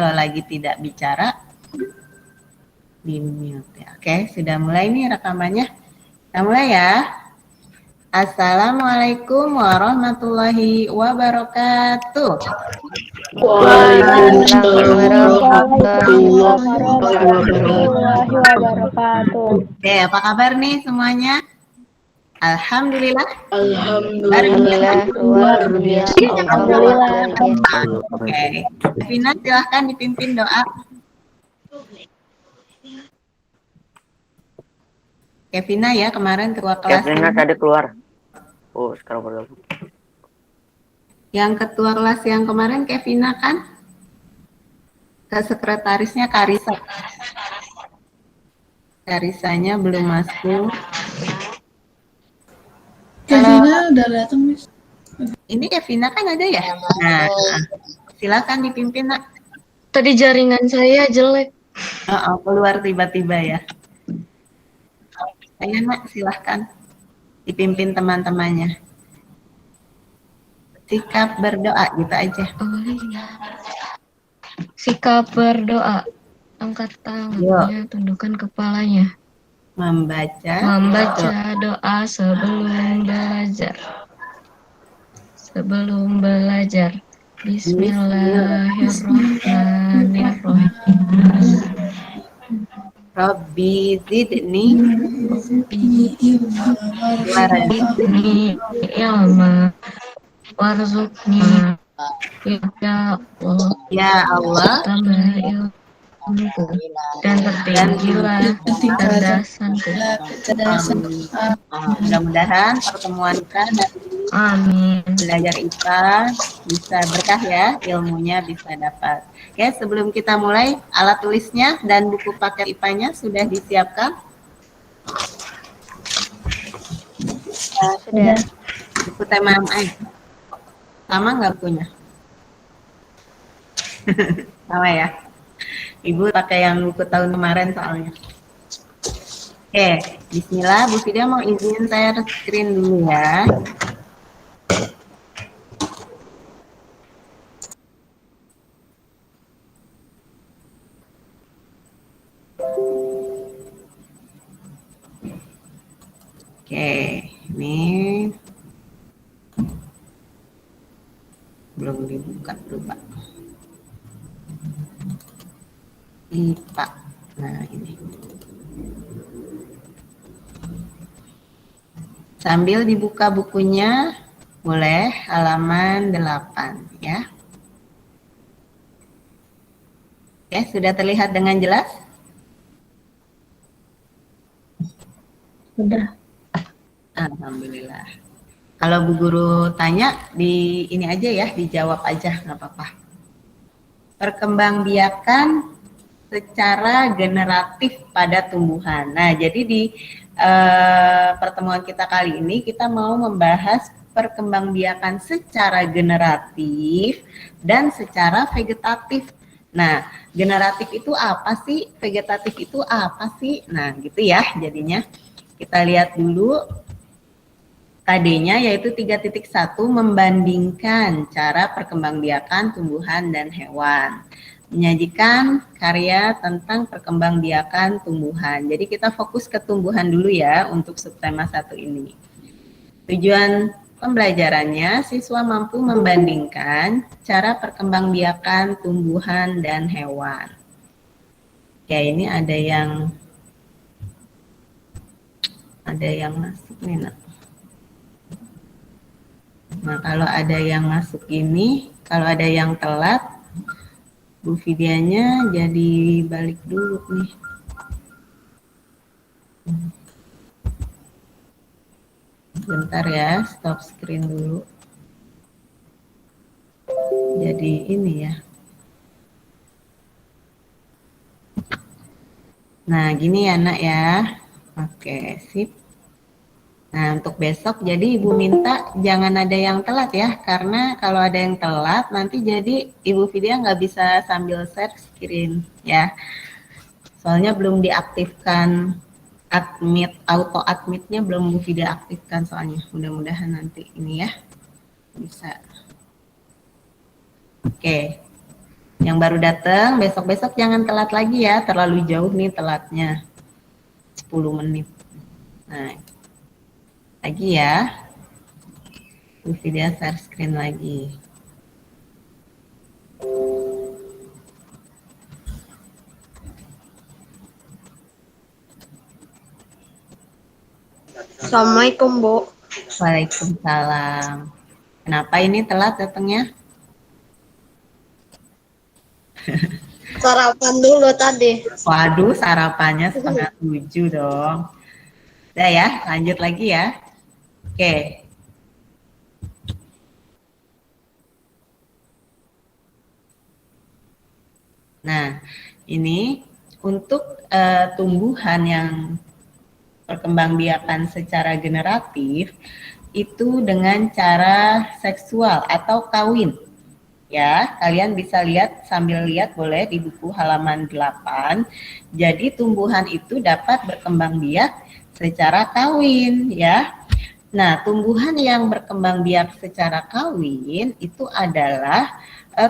Kalau lagi tidak bicara, di mute ya. Oke, sudah mulai nih rekamannya. Kita mulai ya. Assalamualaikum warahmatullahi wabarakatuh. Waalaikumsalam warahmatullahi wabarakatuh. Oke, apa kabar nih semuanya? Alhamdulillah. Alhamdulillah luar biasa. Alhamdulillah. Oke, Vina silahkan dipimpin doa. Kevina ya kemarin ketua kelas. Kevina tadi keluar. Oh, sekarang bergabung. Yang ketua kelas yang kemarin Kevina kan? Ke sekretarisnya Karisa. Karisanya belum masuk. Kevina udah datang, Miss. Ini Kevina kan ada ya? Nah, silakan dipimpin, Nak. Tadi jaringan saya jelek. Keluar tiba-tiba ya. Ayo, Nak, silahkan dipimpin teman-temannya. Sikap berdoa gitu aja. Sikap berdoa. Angkat tangannya, tundukkan kepalanya. Membaca doa sebelum belajar. Bismillahirrahmanirrahim. Rabbi zidni ilma warzuqni ya Allah tambah ilmuku dan tertinggilah kecerdasanku. Mudah-mudahan pertemuan kita dan belajar IPA bisa berkah ya, ilmunya bisa dapat. Oke, sebelum kita mulai, alat tulisnya dan buku paket IPA-nya sudah disiapkan? Sudah. Buku tema MI. Sama nggak bukunya? Sama ya? Ibu pakai yang buku tahun kemarin soalnya. Oke, bismillah. Bu Fida mau izin share screen dulu ya. Oke, ini belum dibuka dulu, Pak. IPA. Nah, ini. Sambil dibuka bukunya, boleh halaman 8 ya. Oke, sudah terlihat dengan jelas? Sudah. Alhamdulillah. Kalau Bu Guru tanya, di ini aja ya, dijawab aja, nggak apa-apa. Perkembangbiakan secara generatif pada tumbuhan. Nah, jadi di pertemuan kita kali ini kita mau membahas perkembangbiakan secara generatif dan secara vegetatif. Nah, generatif itu apa sih? Vegetatif itu apa sih? Nah, gitu ya jadinya. Kita lihat dulu KD-nya yaitu 3.1 membandingkan cara perkembangbiakan tumbuhan dan hewan. Menyajikan karya tentang perkembangbiakan tumbuhan. Jadi kita fokus ke tumbuhan dulu ya untuk subtema 1 ini. Tujuan pembelajarannya, siswa mampu membandingkan cara perkembangbiakan tumbuhan dan hewan. Ya, ini ada yang masuk nih, Nak. Nah, kalau ada yang masuk ini, kalau ada yang telat, Bu Fidianya jadi balik dulu nih. Bentar ya, stop screen dulu. Jadi ini ya. Nah, gini ya, Nak ya. Oke, sip. Nah, untuk besok jadi Ibu minta jangan ada yang telat ya, karena kalau ada yang telat nanti jadi Ibu Vidya nggak bisa sambil share screen ya. Soalnya belum diaktifkan auto admitnya belum Bu Vidya aktifkan soalnya. Mudah-mudahan nanti ini ya bisa. Oke. Yang baru datang, besok-besok jangan telat lagi ya, terlalu jauh nih telatnya. 10 menit. Nah, lagi ya. Video share screen lagi. Assalamualaikum, Bu. Waalaikumsalam. Kenapa ini telat datangnya? Sarapan dulu tadi. Waduh, sarapannya 6:30 dong. Udah ya, lanjut lagi ya. Oke. Nah, ini untuk tumbuhan yang perkembangbiakan secara generatif itu dengan cara seksual atau kawin. Ya, kalian bisa lihat sambil lihat boleh di buku halaman 8. Jadi tumbuhan itu dapat berkembang biak secara kawin ya. Nah, tumbuhan yang berkembang biak secara kawin itu adalah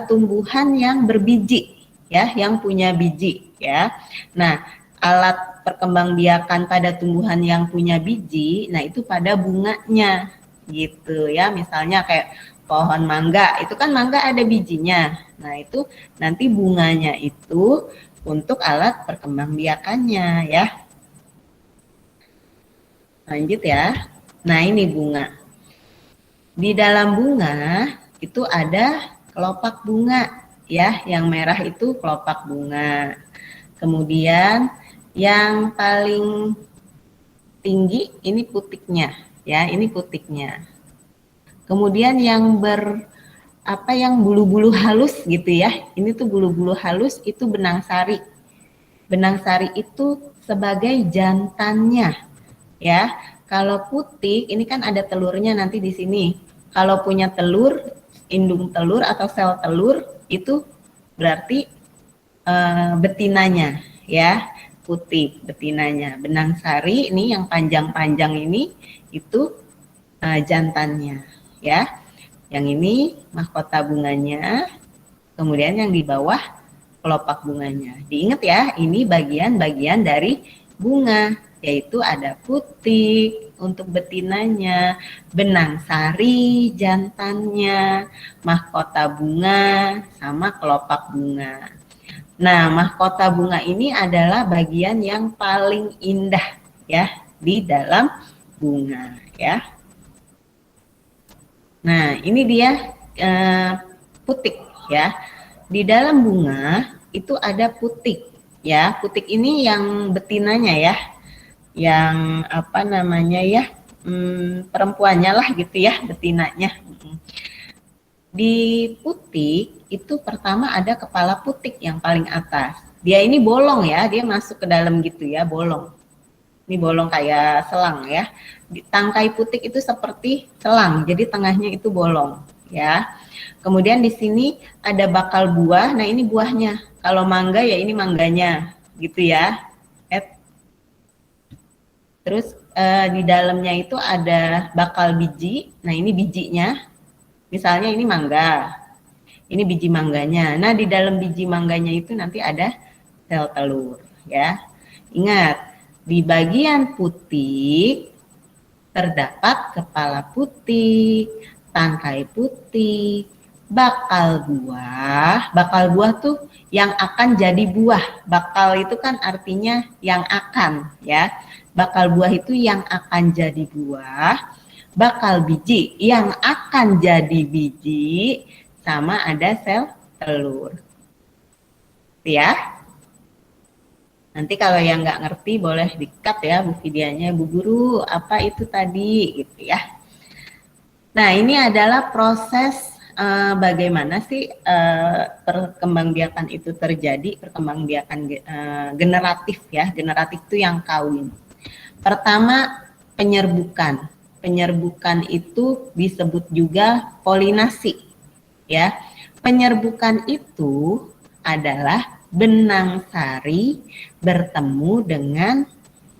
tumbuhan yang berbiji ya, yang punya biji ya. Nah, alat perkembangbiakan pada tumbuhan yang punya biji, nah itu pada bunganya gitu ya. Misalnya kayak pohon mangga, itu kan mangga ada bijinya. Nah, itu nanti bunganya itu untuk alat perkembangbiakannya ya. Lanjut ya. Nah, ini bunga. Di dalam bunga itu ada kelopak bunga ya, yang merah itu kelopak bunga. Kemudian yang paling tinggi ini putiknya ya, ini putiknya. Kemudian yang yang bulu-bulu halus gitu ya. Ini tuh bulu-bulu halus itu benang sari. Benang sari itu sebagai jantannya ya. Kalau putik ini kan ada telurnya nanti di sini. Kalau punya telur, indung telur atau sel telur itu berarti betinanya ya, putik betinanya. Benang sari ini yang panjang-panjang ini itu jantannya ya. Yang ini mahkota bunganya, kemudian yang di bawah kelopak bunganya. Diingat ya, ini bagian-bagian dari bunga, yaitu ada putik untuk betinanya, benang sari jantannya, mahkota bunga, sama kelopak bunga. Nah, mahkota bunga ini adalah bagian yang paling indah ya di dalam bunga ya. Nah, ini dia putik ya. Di dalam bunga itu ada putik ya. Putik ini yang betinanya ya. Yang perempuannya lah gitu ya, betinanya. Di putik itu pertama ada kepala putik yang paling atas. Dia ini bolong ya, dia masuk ke dalam gitu ya, bolong. Ini bolong kayak selang ya. Tangkai putik itu seperti selang, jadi tengahnya itu bolong ya. Kemudian di sini ada bakal buah. Nah, ini buahnya. Kalau mangga ya ini mangganya gitu ya. Terus di dalamnya itu ada bakal biji. Nah, ini bijinya. Misalnya ini mangga. Ini biji mangganya. Nah, di dalam biji mangganya itu nanti ada sel telur ya. Ingat, di bagian putik terdapat kepala putik, tangkai putik, bakal buah. Bakal buah tuh yang akan jadi buah. Bakal itu kan artinya yang akan ya. Bakal buah itu yang akan jadi buah. Bakal biji yang akan jadi biji, sama ada sel telur. Ya. Nanti kalau yang nggak ngerti boleh di-cut ya bu videonya, Bu Guru apa itu tadi gitu ya. Nah, ini adalah proses bagaimana sih perkembangbiakan itu terjadi, perkembangbiakan generatif ya. Generatif itu yang kawin. Pertama, penyerbukan. Penyerbukan itu disebut juga polinasi ya. Penyerbukan itu adalah benang sari bertemu dengan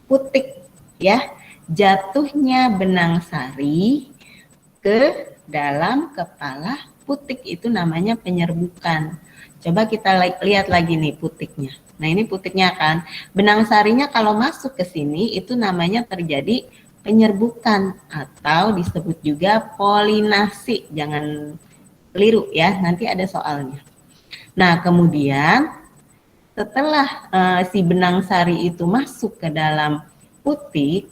putik ya. Jatuhnya benang sari ke dalam kepala putik itu namanya penyerbukan. Coba kita lihat lagi nih putiknya. Nah, ini putiknya kan. Benang sarinya kalau masuk ke sini itu namanya terjadi penyerbukan atau disebut juga polinasi. Jangan keliru ya, nanti ada soalnya. Nah, kemudian setelah si benang sari itu masuk ke dalam putik,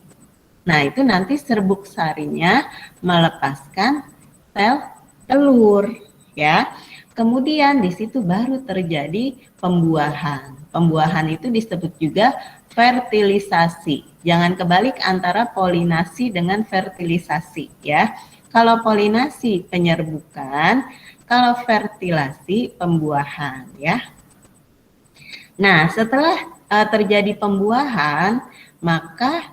nah itu nanti serbuk sarinya melepaskan sel telur ya. Kemudian di situ baru terjadi pembuahan. Pembuahan itu disebut juga fertilisasi. Jangan kebalik antara polinasi dengan fertilisasi ya. Kalau polinasi penyerbukan, kalau fertilasi pembuahan ya. Nah, setelah terjadi pembuahan, maka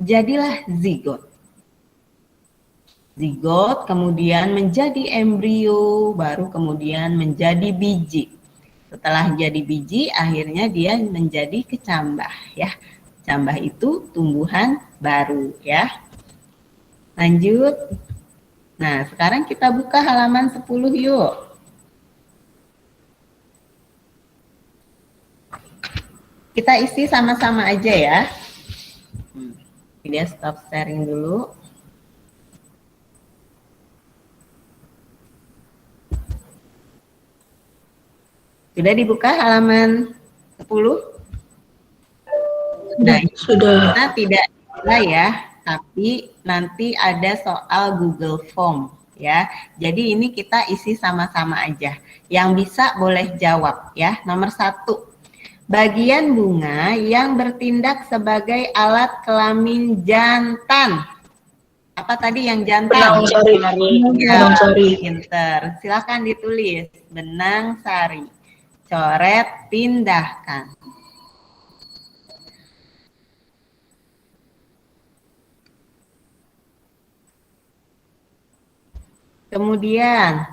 jadilah zigot. Zigot kemudian menjadi embrio, baru kemudian menjadi biji. Setelah jadi biji, akhirnya dia menjadi kecambah ya. Kecambah itu tumbuhan baru ya. Lanjut. Nah, sekarang kita buka halaman 10 yuk. Kita isi sama-sama aja ya. Dia stop sharing dulu. Sudah dibuka halaman 10? Nah, Sudah. kita tidak mulai ya, tapi nanti ada soal Google Form ya. Jadi ini kita isi sama-sama aja. Yang bisa boleh jawab ya. Nomor 1. Bagian bunga yang bertindak sebagai alat kelamin jantan. Apa tadi yang jantan? Benang sari. Ya, Benang sari. pinter. Silakan ditulis. Benang sari. Coret, pindahkan. Kemudian,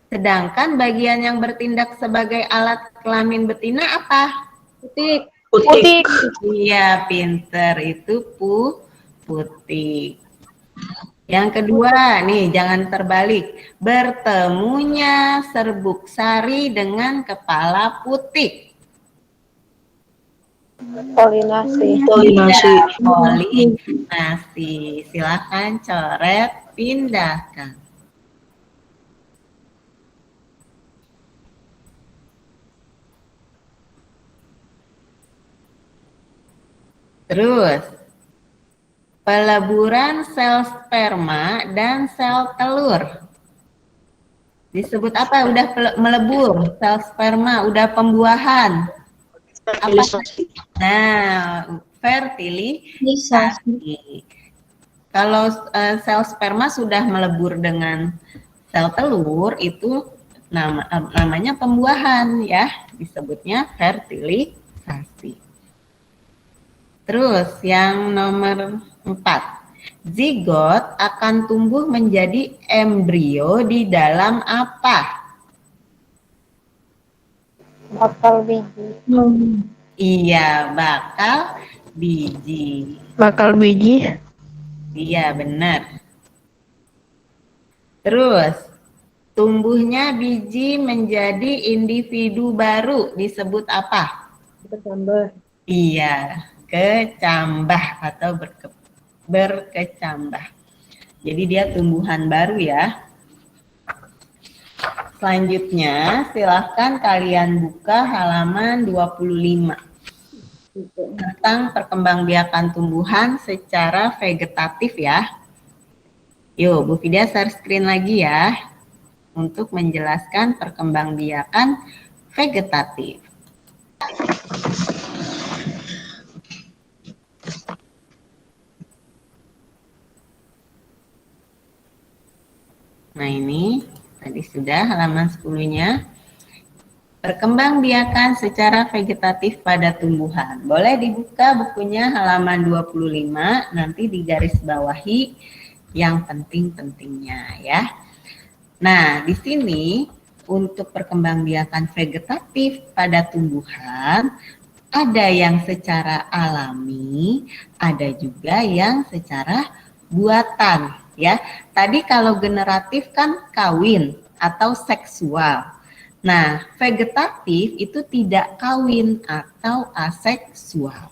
sedangkan bagian yang bertindak sebagai alat kelamin betina apa? Putik. Putik. Iya, pinter. Itu putik. Yang kedua, nih jangan terbalik. Bertemunya serbuk sari dengan kepala putik. Polinasi. Ya, polinasi. Silakan coret, pindahkan. Terus, peleburan sel sperma dan sel telur. Disebut apa? Udah melebur, sel sperma, udah pembuahan. Apa? Nah, fertilisasi. Kalau sel sperma sudah melebur dengan sel telur, itu namanya pembuahan ya, disebutnya fertilisasi. Terus yang nomor 4, zigot akan tumbuh menjadi embrio di dalam apa? Bakal biji. Iya, bakal biji. Bakal biji. Iya, benar. Terus, tumbuhnya biji menjadi individu baru disebut apa? Bertambah. Iya, kecambah atau berkecambah. Jadi dia tumbuhan baru ya. Selanjutnya, silahkan kalian buka halaman 25 tentang perkembangbiakan tumbuhan secara vegetatif ya. Yuk, Bu Fidia share screen lagi ya untuk menjelaskan perkembangbiakan vegetatif. Nah ini tadi sudah halaman 10-nya. Perkembangbiakan secara vegetatif pada tumbuhan. Boleh dibuka bukunya halaman 25, nanti digaris bawahi yang penting-pentingnya ya. Nah, di sini untuk perkembangbiakan vegetatif pada tumbuhan ada yang secara alami, ada juga yang secara buatan ya. Tadi kalau generatif kan kawin atau seksual. Nah, vegetatif itu tidak kawin atau aseksual.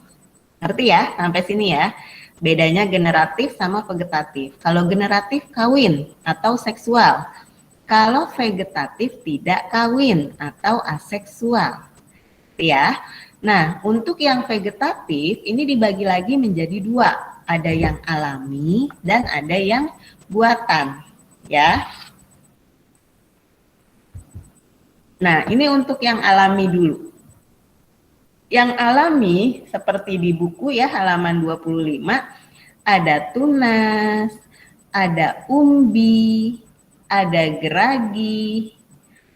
Ngerti ya sampai sini ya? Bedanya generatif sama vegetatif. Kalau generatif kawin atau seksual. Kalau vegetatif tidak kawin atau aseksual. Ya. Nah, untuk yang vegetatif ini dibagi lagi menjadi dua. Ada yang alami dan ada yang buatan. Ya. Nah, ini untuk yang alami dulu. Yang alami seperti di buku ya halaman 25 ada tunas, ada umbi, ada geragi,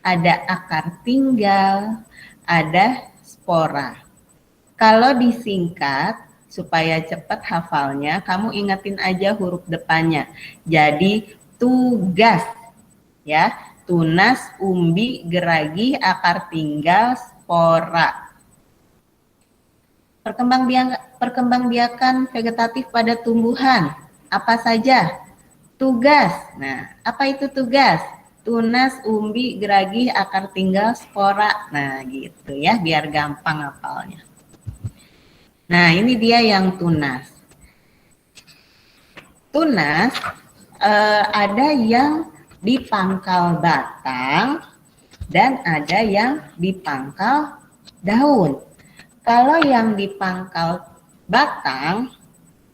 ada akar tinggal, ada spora. Kalau disingkat supaya cepat hafalnya, kamu ingetin aja huruf depannya. Jadi tugas ya. Tunas, umbi, geragi, akar tinggal, spora. Perkembangbiakan vegetatif pada tumbuhan. Apa saja? Tugas. Nah, apa itu tugas? Tunas, umbi, geragi, akar tinggal, spora. Nah, gitu ya, biar gampang hafalnya. Nah, ini dia yang tunas. Tunas ada yang di pangkal batang dan ada yang di pangkal daun. Kalau yang di pangkal batang,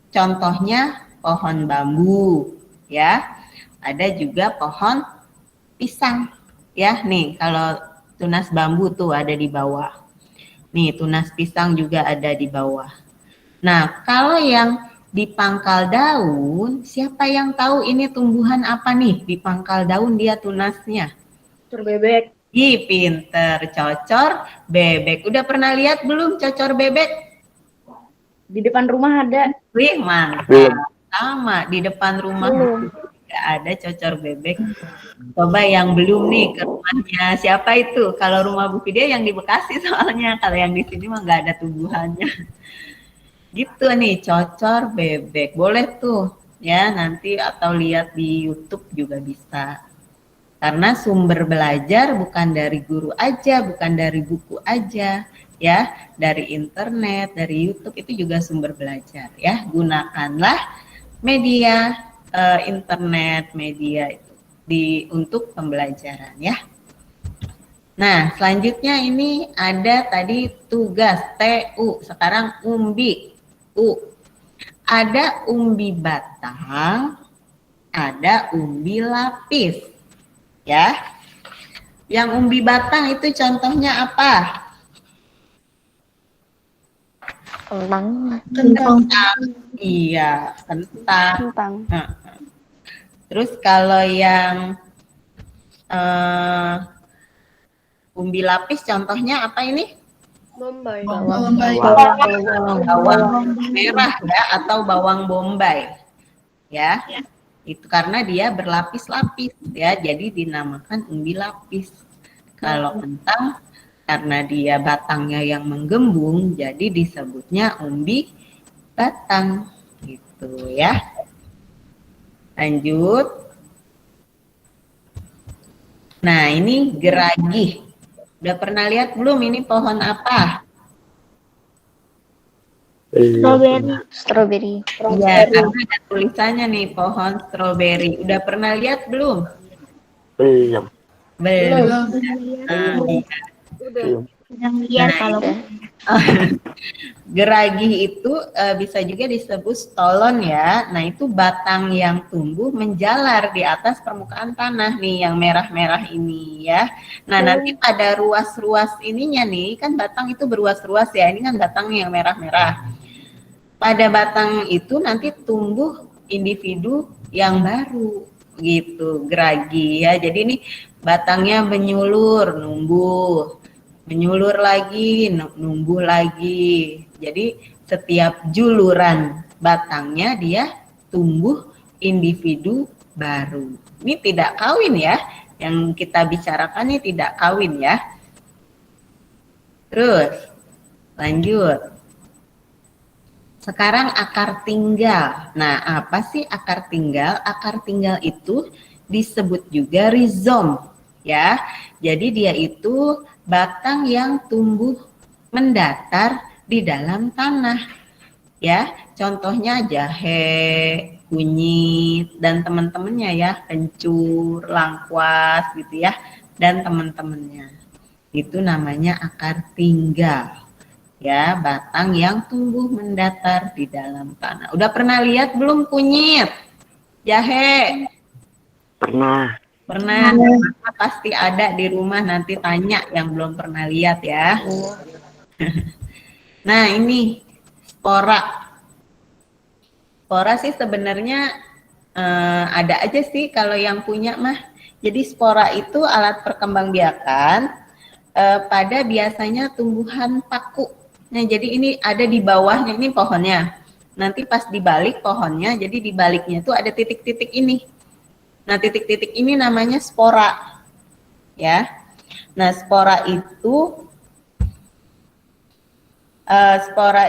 contohnya pohon bambu, ya. Ada juga pohon pisang, ya. Nih, kalau tunas bambu tuh ada di bawah. Nih, tunas pisang juga ada di bawah. Nah, kalau yang di pangkal daun, siapa yang tahu ini tumbuhan apa nih? Di pangkal daun dia tunasnya. Cocor bebek. Ih, pinter. Cocor bebek. Udah pernah lihat belum cocor bebek? Di depan rumah ada. Wih, mantap. Sama, di depan rumah juga ada cocor bebek. Coba yang belum nih ke rumahnya. Siapa itu? Kalau rumah Bu Fidia yang di Bekasi soalnya. Kalau yang di sini mah nggak ada tumbuhannya. Gitu nih, cocor bebek. Boleh tuh ya nanti atau lihat di YouTube juga bisa. Karena sumber belajar bukan dari guru aja, bukan dari buku aja, ya, dari internet, dari YouTube itu juga sumber belajar, ya. Gunakanlah media internet, media itu untuk pembelajaran, ya. Nah, selanjutnya ini ada tadi tugas TU, sekarang umbi. Ada umbi batang, ada umbi lapis. Ya. Yang umbi batang itu contohnya apa? Kentang. Iya, kentang. Kentang. Nah, terus kalau yang umbi lapis contohnya apa ini? Bombay. Bawang Bawang merah ya atau bawang bombay. Ya. Itu karena dia berlapis-lapis ya, jadi dinamakan umbi lapis. Kalau kentang karena dia batangnya yang menggembung, jadi disebutnya umbi batang gitu ya. Lanjut. Nah, ini geragi. Udah pernah lihat belum ini pohon apa? Strawberry. Ya, karena ada tulisannya nih pohon stroberi. Udah pernah lihat belum? Belum. Belum. Nah, iya. Nah, geragi itu bisa juga disebut stolon ya. Nah, itu batang yang tumbuh menjalar di atas permukaan tanah nih yang merah-merah ini ya. Nah, nanti pada ruas-ruas ininya nih, kan batang itu berruas-ruas ya. Ini kan batang yang merah-merah. Pada batang itu nanti tumbuh individu yang baru gitu, geragi ya. Jadi ini batangnya menyulur, numbuh. Menyulur lagi, numbuh lagi. Jadi setiap juluran batangnya dia tumbuh individu baru. Ini tidak kawin ya. Yang kita bicarakan ini tidak kawin ya. Terus lanjut. Sekarang akar tinggal. Nah, apa sih akar tinggal? Akar tinggal itu disebut juga rizom. ya. Jadi dia itu batang yang tumbuh mendatar di dalam tanah, ya. Contohnya jahe, kunyit, dan teman-temannya ya, kencur, lengkuas gitu ya, dan teman-temannya. Itu namanya akar tinggal. Ya, batang yang tumbuh mendatar di dalam tanah. Udah pernah lihat belum kunyit? Jahe? Pernah. Pernah, pasti ada di rumah, nanti tanya yang belum pernah lihat ya. Nah, ini spora. Spora sih sebenarnya ada aja sih kalau yang punya mah. Jadi spora itu alat perkembangbiakan pada biasanya tumbuhan paku. Nah, jadi ini ada di bawahnya, ini pohonnya. Nanti pas dibalik pohonnya, jadi di baliknya itu ada titik-titik ini. Nah, titik-titik ini namanya spora. Ya. Nah, spora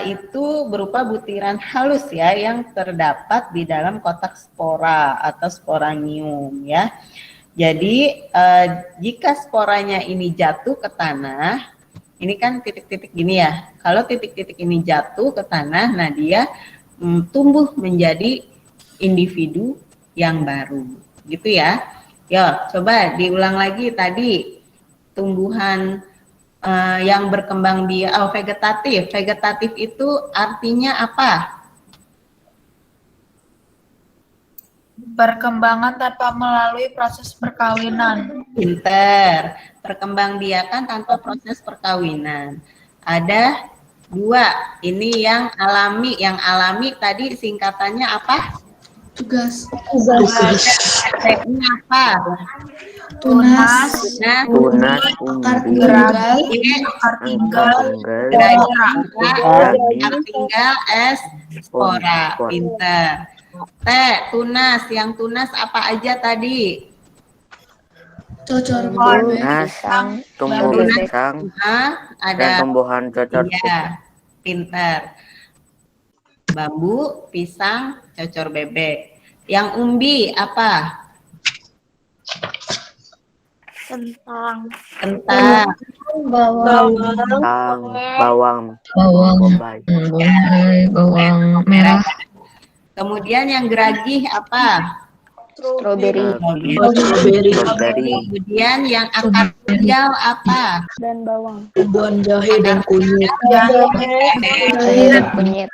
itu berupa butiran halus ya yang terdapat di dalam kotak spora atau sporanium ya. Jadi jika sporanya ini jatuh ke tanah, ini kan titik-titik gini ya. Kalau titik-titik ini jatuh ke tanah, nah dia tumbuh menjadi individu yang baru, gitu ya. Yo, coba diulang lagi tadi tumbuhan yang berkembang vegetatif. Vegetatif itu artinya apa? Perkembangan tanpa melalui proses perkawinan. Pinter. Perkembangbiakan tanpa proses perkawinan. Ada dua. Ini yang alami. Yang alami tadi singkatannya apa? Tugas. Tekniknya apa? Tunas. Tunas, Akar umbi, tunggal. Akar tinggal. Geragi, Akar tinggal, S, spora. Pinter. Tunas. Yang tunas apa aja tadi? Cocor tunas, tumbuh Tunas. pisang, Ada dan tumbuhan cocor bebek. iya, pinter. Bambu, pisang, cocor bebek. Yang umbi apa? Kentang. Kentang. Bawang. Bawang, Bawang bombay, bombay, bawang merah, Kemudian yang geragih apa? Stroberi. strawberry, Kemudian yang akar tinggal apa? Dan bawang. Tumbuhan jahe dan kunyit. Jahe dan kunyit.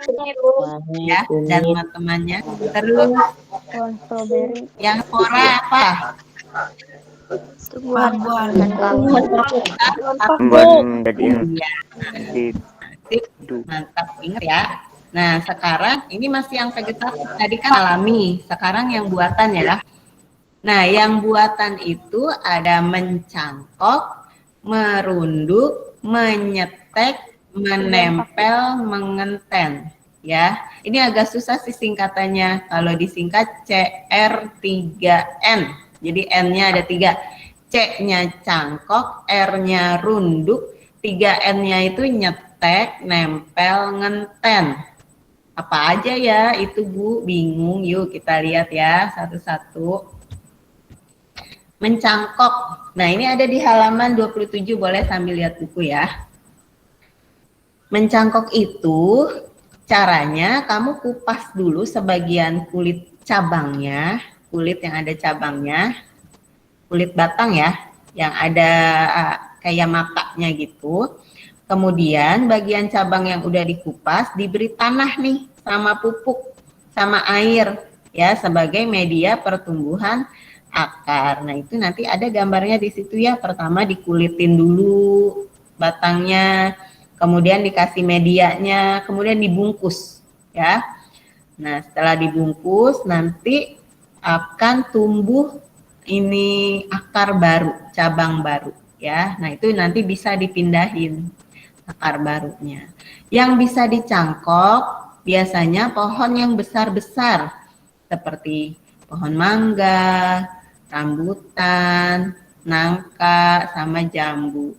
Ya, dan teman-temannya. Terus Pohon stroberi. yang spora apa? Buah-buahan. tumbuhan jadiin Iya, hidup. mantap, ingat ya. Nah, sekarang ini masih yang vegetatif, tadi kan alami. Sekarang yang buatan ya. Nah, yang buatan itu ada mencangkok, merunduk, menyetek, menempel, mengenten. Ya, ini agak susah sih singkatannya. Kalau disingkat CR3N. Jadi N-nya ada 3. C-nya cangkok, R-nya runduk, 3N-nya itu nyetek, nempel, ngenten. Apa aja ya itu Bu? Bingung, yuk kita lihat ya satu-satu. Mencangkok. Nah, ini ada di halaman 27, boleh sambil lihat buku ya. Mencangkok itu caranya kamu kupas dulu sebagian kulit cabangnya, kulit yang ada cabangnya, kulit batang ya, yang ada kayak matanya gitu. Kemudian bagian cabang yang udah dikupas diberi tanah nih sama pupuk sama air ya sebagai media pertumbuhan akar. Nah, itu nanti ada gambarnya di situ ya. Pertama dikulitin dulu batangnya, kemudian dikasih medianya, kemudian dibungkus ya. Nah, setelah dibungkus nanti akan tumbuh ini akar baru, cabang baru ya. Nah, itu nanti bisa dipindahin akar barunya. Yang bisa dicangkok biasanya pohon yang besar-besar seperti pohon mangga, rambutan, nangka, sama jambu.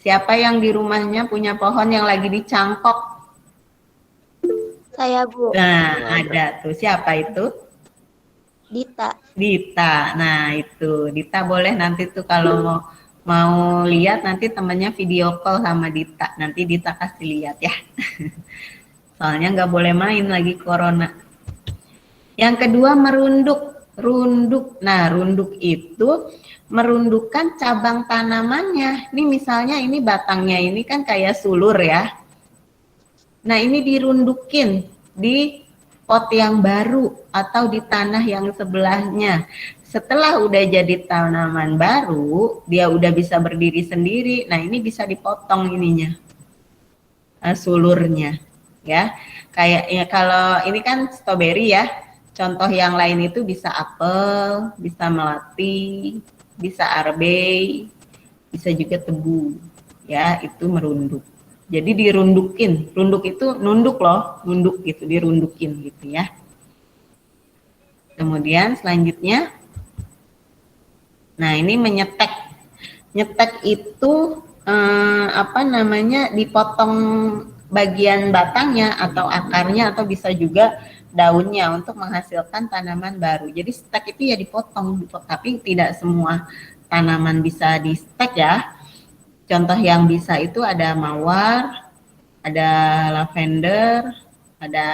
Siapa yang di rumahnya punya pohon yang lagi dicangkok? Saya, Bu. Nah, ada tuh. Siapa itu? Dita. Dita. Nah, itu. Dita boleh nanti tuh kalau mau lihat nanti temennya video call sama Dita. Nanti Dita kasih lihat ya. Soalnya nggak boleh main lagi corona. Yang kedua merunduk. Runduk. Nah, runduk itu merundukkan cabang tanamannya. Ini misalnya ini batangnya ini kan kayak sulur ya. Nah, ini dirundukin di pot yang baru atau di tanah yang sebelahnya. Setelah udah jadi tanaman baru, dia udah bisa berdiri sendiri. Nah, ini bisa dipotong ininya, sulurnya, ya. Kayak ya kalau ini kan stroberi ya. Contoh yang lain itu bisa apel, bisa melati, bisa arbei, bisa juga tebu, ya. Itu merunduk. Jadi dirundukin, runduk itu nunduk loh, nunduk gitu, dirundukin gitu ya. Kemudian selanjutnya, nah ini menyetek. Nyetek itu dipotong bagian batangnya atau akarnya atau bisa juga daunnya untuk menghasilkan tanaman baru. Jadi stek itu ya dipotong, tapi tidak semua tanaman bisa di stek ya. Contoh yang bisa itu ada mawar, ada lavender, ada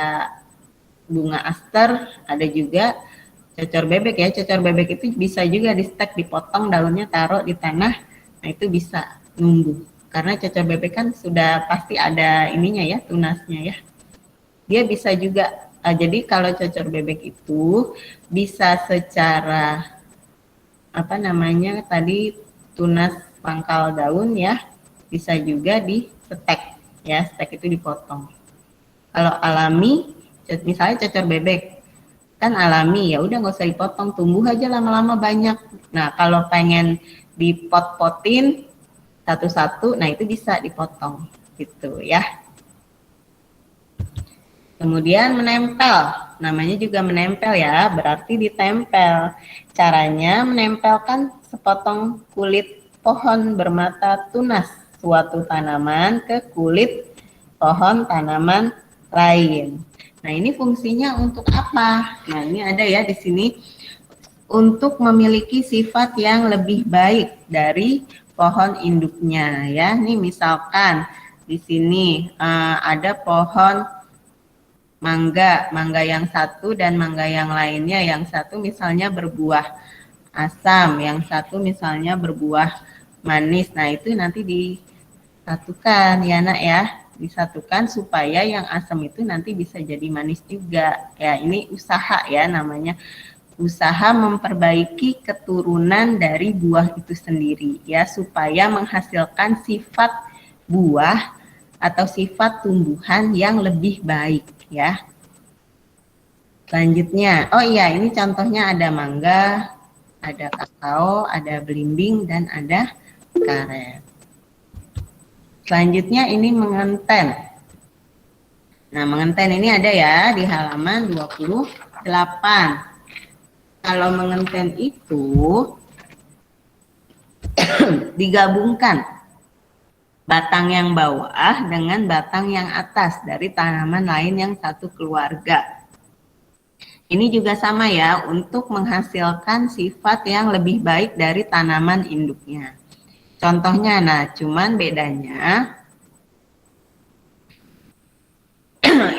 bunga aster, ada juga cocor bebek ya. Cocor bebek itu bisa juga di stek, dipotong daunnya, taruh di tanah. Nah, itu bisa numbuh. Karena cocor bebek kan sudah pasti ada ininya ya, tunasnya ya. Dia bisa juga, jadi kalau cocor bebek itu bisa secara tadi tunas pangkal daun ya, bisa juga di stek ya, stek itu dipotong. Kalau alami, misalnya cocor bebek kan alami, ya udah nggak usah dipotong, tumbuh aja lama-lama banyak. Nah, kalau pengen dipot-potin satu-satu, nah itu bisa dipotong gitu ya. Kemudian menempel, namanya juga menempel ya, berarti ditempel. Caranya menempelkan sepotong kulit pohon bermata tunas suatu tanaman ke kulit pohon tanaman lain. Nah, ini fungsinya untuk apa? Nah, ini ada ya di sini, untuk memiliki sifat yang lebih baik dari pohon induknya ya. Nih misalkan di sini ada pohon mangga yang satu dan mangga yang lainnya, yang satu misalnya berbuah asam, yang satu misalnya berbuah manis. Nah, itu nanti disatukan ya nak ya, disatukan supaya yang asam itu nanti bisa jadi manis juga. Ya, ini usaha ya namanya, usaha memperbaiki keturunan dari buah itu sendiri ya, supaya menghasilkan sifat buah atau sifat tumbuhan yang lebih baik ya. Selanjutnya, oh iya, ini contohnya ada mangga, ada kakao, ada belimbing, dan ada karet. Selanjutnya ini mengenten. Nah, mengenten ini ada ya di halaman 28. Kalau mengenten itu digabungkan batang yang bawah dengan batang yang atas dari tanaman lain yang satu keluarga. Ini juga sama ya, untuk menghasilkan sifat yang lebih baik dari tanaman induknya. Contohnya, nah cuman bedanya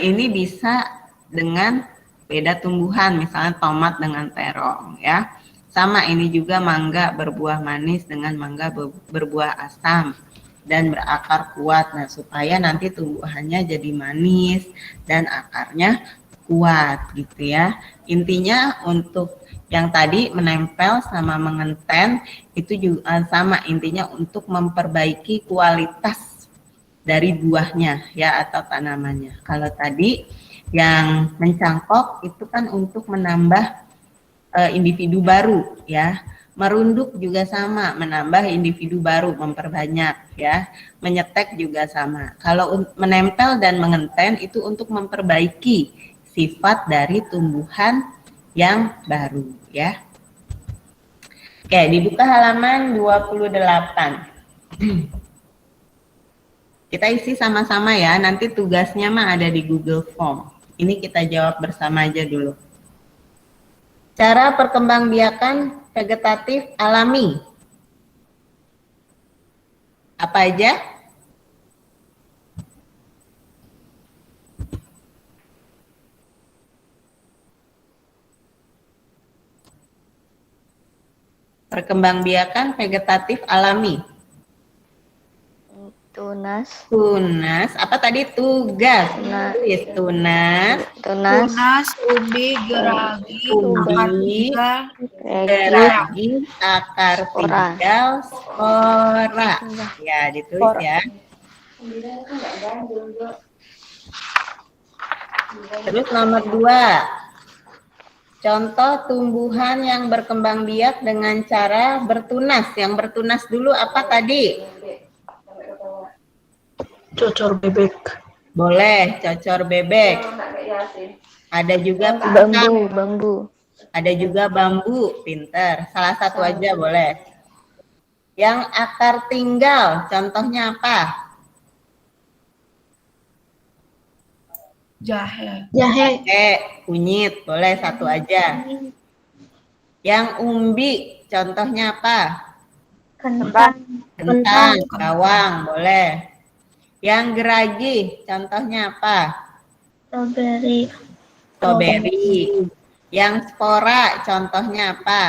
ini bisa dengan beda tumbuhan, misalnya tomat dengan terong ya. Sama, ini juga mangga berbuah manis dengan mangga berbuah asam dan berakar kuat. Nah, supaya nanti tumbuhannya jadi manis dan akarnya kuat gitu ya. Intinya untuk yang tadi menempel sama mengenten itu juga sama, intinya untuk memperbaiki kualitas dari buahnya ya atau tanamannya. Kalau tadi yang mencangkok itu kan untuk menambah individu baru ya. Merunduk juga sama, menambah individu baru, memperbanyak ya. Menyetek juga sama. Kalau menempel dan mengenten itu untuk memperbaiki sifat dari tumbuhan yang baru ya. Oke, dibuka halaman 28. Kita isi sama-sama ya, nanti tugasnya mah ada di Google Form. Ini kita jawab bersama aja dulu. Cara perkembangbiakan vegetatif alami. Apa aja? Perkembangbiakan vegetatif alami. Tunas. Tunas, apa tadi? Tugas. Tulis tunas, Tunas. Tunas, umbi, geragi, akar umbi, tiga, geragi, akar Spora. tinggal, spora. Ya, ditulis ya. Terus nomor 2. Contoh tumbuhan yang berkembang biak dengan cara bertunas. Yang bertunas dulu apa tadi? cocor bebek. Boleh, cocor bebek. Ada juga Bambu. Bambu. ada juga bambu, pinter. Salah satu aja boleh. Yang akar tinggal, contohnya apa? Jahe. Jahe. Kunyit, boleh satu aja. Yang umbi, contohnya apa? Kentang. Kentang, bawang, boleh. Yang geragi, contohnya apa? Strawberry. Strawberry. Yang spora, contohnya apa?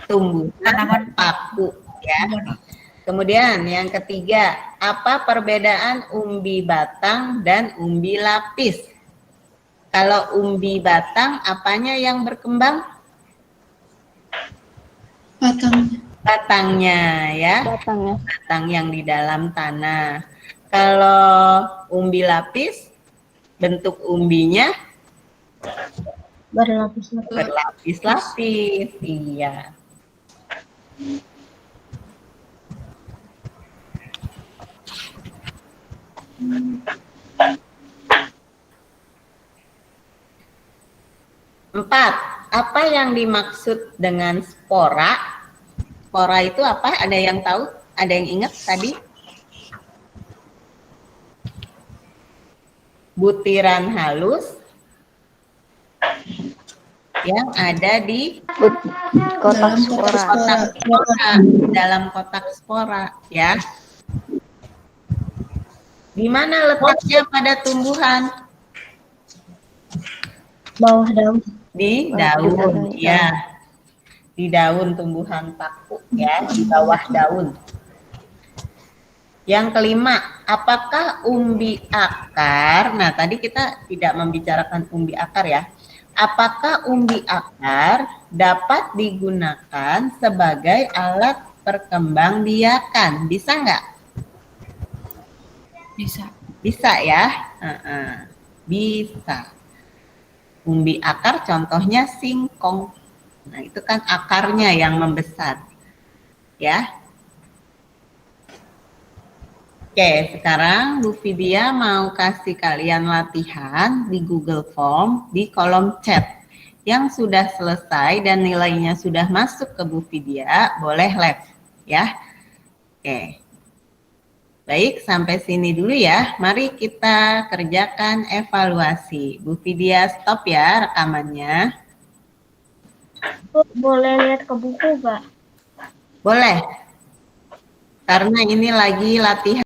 Tumbuhan paku, ya. Kemudian yang ketiga, apa perbedaan umbi batang dan umbi lapis? Kalau umbi batang, apanya yang berkembang? Batangnya. Batangnya, ya. Batangnya. Batang yang di dalam tanah. Kalau umbi lapis, bentuk umbinya berlapis-lapis. Iya. Empat, apa yang dimaksud dengan spora? Spora itu apa? Ada yang tahu? Ada yang ingat tadi? Butiran halus yang ada di Kotak Dalam kotak spora. spora. dalam kotak spora, ya. Di mana letaknya pada tumbuhan? Bawah daun. Di Bawah daun, daun, ya. Di daun tumbuhan paku, ya, di bawah daun. Yang kelima, apakah umbi akar? Nah, tadi kita tidak membicarakan umbi akar, ya. Apakah umbi akar dapat digunakan sebagai alat perkembangbiakan? Bisa nggak? Bisa. Bisa, ya. Bisa. Umbi akar contohnya singkong. Nah, itu kan akarnya yang membesar. Ya. Oke, sekarang Bu Vidya mau kasih kalian latihan di Google Form di kolom chat. Yang sudah selesai dan nilainya sudah masuk ke Bu Vidya, boleh live, ya. Oke. Baik, sampai sini dulu ya. Mari kita kerjakan evaluasi. Bu Vidya stop ya rekamannya. Boleh lihat ke buku, Pak? Boleh. Karena ini lagi latihan.